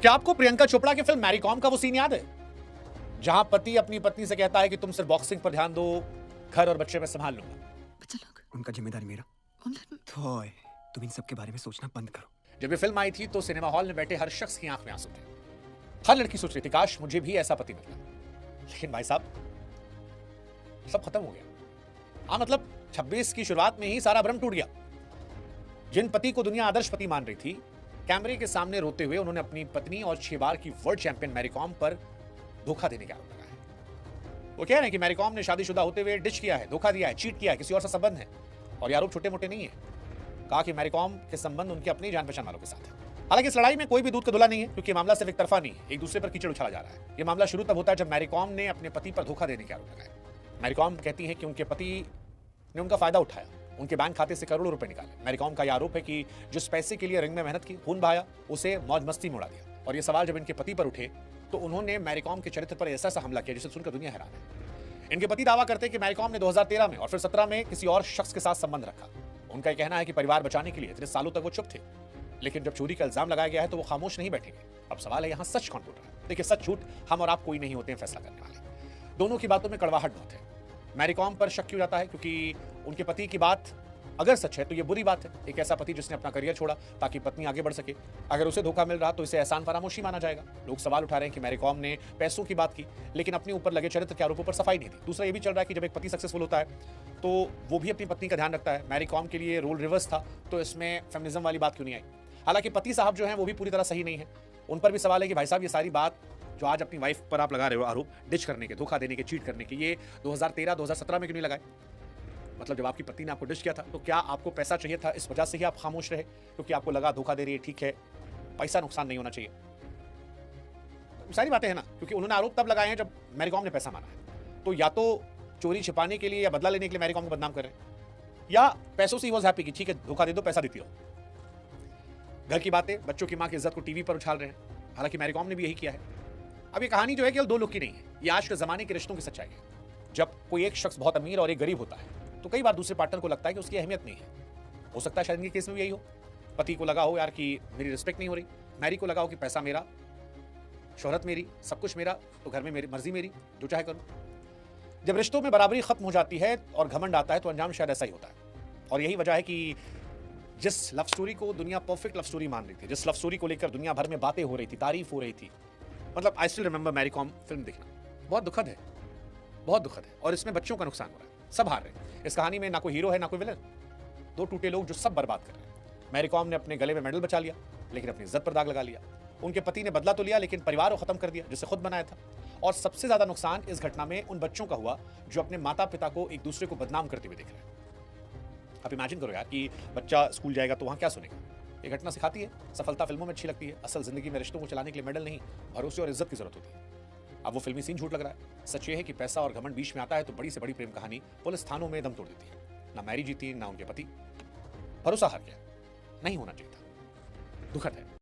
क्या आपको प्रियंका चोपड़ा की फिल्म मैरी कॉम का वो सीन याद है जहां पति अपनी पत्नी से कहता है कि तुम सिर्फ बॉक्सिंग पर ध्यान दो, घर और बच्चे मैं संभाल लूंगा। बच्चा लोग उनका जिम्मेदारी मेरा। तो तुम इन सब के बारे में सोचना बंद करो। जब ये फिल्म आई थी तो सिनेमा हॉल में बैठे हर शख्स की आंख में आंसू थे। हर लड़की सोच रही थी काश मुझे भी ऐसा पति मिलता। लेकिन भाई साहब सब खत्म हो गया। हाँ मतलब 26 की शुरुआत में ही सारा भ्रम टूट गया। जिन पति को दुनिया आदर्श पति मान रही थी, कैमरे के सामने रोते हुए उन्होंने अपनी पत्नी और 6 बार की वर्ल्ड चैंपियन मैरी कॉम पर धोखा देने का आरोप लगाया है। वो कह रहे हैं कि मैरी कॉम ने शादीशुदा होते हुए डिच किया है, धोखा दिया है, चीट किया है, किसी और से संबंध है। और ये आरोप छोटे मोटे नहीं है। कहा कि मैरी कॉम के संबंध उनके अपने जान पहचान वालों के साथ है। हालांकि इस लड़ाई में कोई भी दूध का धुला नहीं है, क्योंकि मामला सिर्फ एक तरफा नहीं है, एक दूसरे पर कीचड़ उछाला जा रहा है। ये मामला शुरू तब होता है जब मैरी कॉम ने अपने पति पर धोखा देने के आरोप लगाए। मैरी कॉम कहती है कि उनके पति ने उनका फायदा उठाया, उनके बैंक खाते से करोड़ों रुपए निकाले। मैरी कॉम का यह आरोप है कि जिस पैसे के लिए रिंग में मेहनत की, खून बहाया, उसे मौज मस्ती में उड़ा दिया। और ये सवाल जब इनके पति पर उठे तो उन्होंने मैरी कॉम के चरित्र पर ऐसा हमला किया जिसे सुनकर दुनिया हैरान है। इनके पति दावा करते हैं कि मैरी कॉम ने 2013 में और फिर 17 में किसी और शख्स के साथ संबंध रखा। उनका कहना है कि परिवार बचाने के लिए इतने सालों तक वो चुप थे, लेकिन जब चोरी का इल्जाम लगाया गया है तो वो खामोश नहीं बैठेंगे। अब सवाल है यहाँ सच कौन बोल रहा है। देखिए सच झूठ हम और आप कोई नहीं होते हैं फैसला करने वाले। दोनों की बातों में कड़वाहट बहुत है। मैरी कॉम पर शक क्यों जाता है? क्योंकि उनके पति की बात अगर सच है तो ये बुरी बात है। एक ऐसा पति जिसने अपना करियर छोड़ा ताकि पत्नी आगे बढ़ सके, अगर उसे धोखा मिल रहा तो इसे एहसान फरामोशी माना जाएगा। लोग सवाल उठा रहे हैं कि मैरी कॉम ने पैसों की बात की लेकिन अपने ऊपर लगे चरित्र के आरोपों पर सफाई नहीं दी। दूसरा ये भी चल रहा है कि जब एक पति सक्सेसफुल होता है तो वो भी अपनी पत्नी का ध्यान रखता है। मैरी कॉम के लिए रोल रिवर्स था तो इसमें फेमिनिज्म वाली बात क्यों नहीं आई? हालांकि पति साहब जो हैं वो भी पूरी तरह सही नहीं है। उन पर भी सवाल है कि भाई साहब ये सारी बात जो आज अपनी वाइफ पर आप लगा रहे हो आरोप, डिच करने के, धोखा देने के, चीट करने के, ये 2013-2017 में क्यों नहीं लगाए? मतलब जब आपकी पत्नी ने आपको डिश किया था तो क्या आपको पैसा चाहिए था, इस वजह से ही आप खामोश रहे क्योंकि आपको लगा धोखा दे रही है, ठीक है, पैसा नुकसान नहीं होना चाहिए? सारी बातें हैं ना, क्योंकि उन्होंने आरोप तब लगाए हैं जब मैरी कॉम ने पैसा माना है। तो या तो चोरी छिपाने के लिए या बदला लेने के लिए मैरी कॉम को बदनाम कर रहे हैं, या पैसों से ही वॉज हैप्पी कि ठीक है धोखा दे दो, पैसा देती हो। घर की बातें, बच्चों की मां की इज्जत को टीवी पर उछाल रहे हैं। हालांकि मैरी कॉम ने भी यही किया है। अब ये कहानी जो है केवल दो लोग की नहीं है, ये आज के जमाने के रिश्तों की सच्चाई है। जब कोई एक शख्स बहुत अमीर और एक गरीब होता है तो कई बार दूसरे पार्टनर को लगता है कि उसकी अहमियत नहीं है। हो सकता है शायद इनके केस में भी यही हो। पति को लगा हो यार कि मेरी रिस्पेक्ट नहीं हो रही, मैरी को लगा हो कि पैसा मेरा, शोहरत मेरी, सब कुछ मेरा, तो घर में मेरी मर्जी, मेरी जो चाहे करूं। जब रिश्तों में बराबरी खत्म हो जाती है और घमंड आता है तो अंजाम शायद ऐसा ही होता है। और यही वजह है कि जिस लव स्टोरी को दुनिया परफेक्ट लव स्टोरी मान रही थी, जिस लव स्टोरी को लेकर दुनिया भर में बातें हो रही थी, तारीफ हो रही थी, मतलब I still remember Mary Kom film देखना बहुत दुखद है, बहुत दुखद है। और इसमें बच्चों का नुकसान हो रहा है, सब हार रहे हैं। इस कहानी में ना कोई हीरो है ना कोई विलन, दो टूटे लोग जो सब बर्बाद कर रहे हैं। मैरी कॉम ने अपने गले में मेडल बचा लिया लेकिन अपनी इज्जत पर दाग लगा लिया। उनके पति ने बदला तो लिया लेकिन परिवार को खत्म कर दिया जिसे खुद बनाया था। और सबसे ज्यादा नुकसान इस घटना में उन बच्चों का हुआ जो अपने माता पिता को एक दूसरे को बदनाम करते हुए देख रहे हैं। आप इमेजिन करो यार कि बच्चा स्कूल जाएगा तो वहां क्या सुनेगा। ये घटना सिखाती है सफलता फिल्मों में अच्छी लगती है, असल जिंदगी में रिश्तों को चलाने के लिए मेडल नहीं, भरोसे और इज्जत की जरूरत होती है। अब वो फिल्मी सीन झूठ लग रहा है। सच ये है कि पैसा और घमंड बीच में आता है तो बड़ी से बड़ी प्रेम कहानी पुलिस थानों में दम तोड़ देती है। ना मैरी जीती ना उनके पति, भरोसा हार गया। नहीं होना चाहिए था, दुखद है।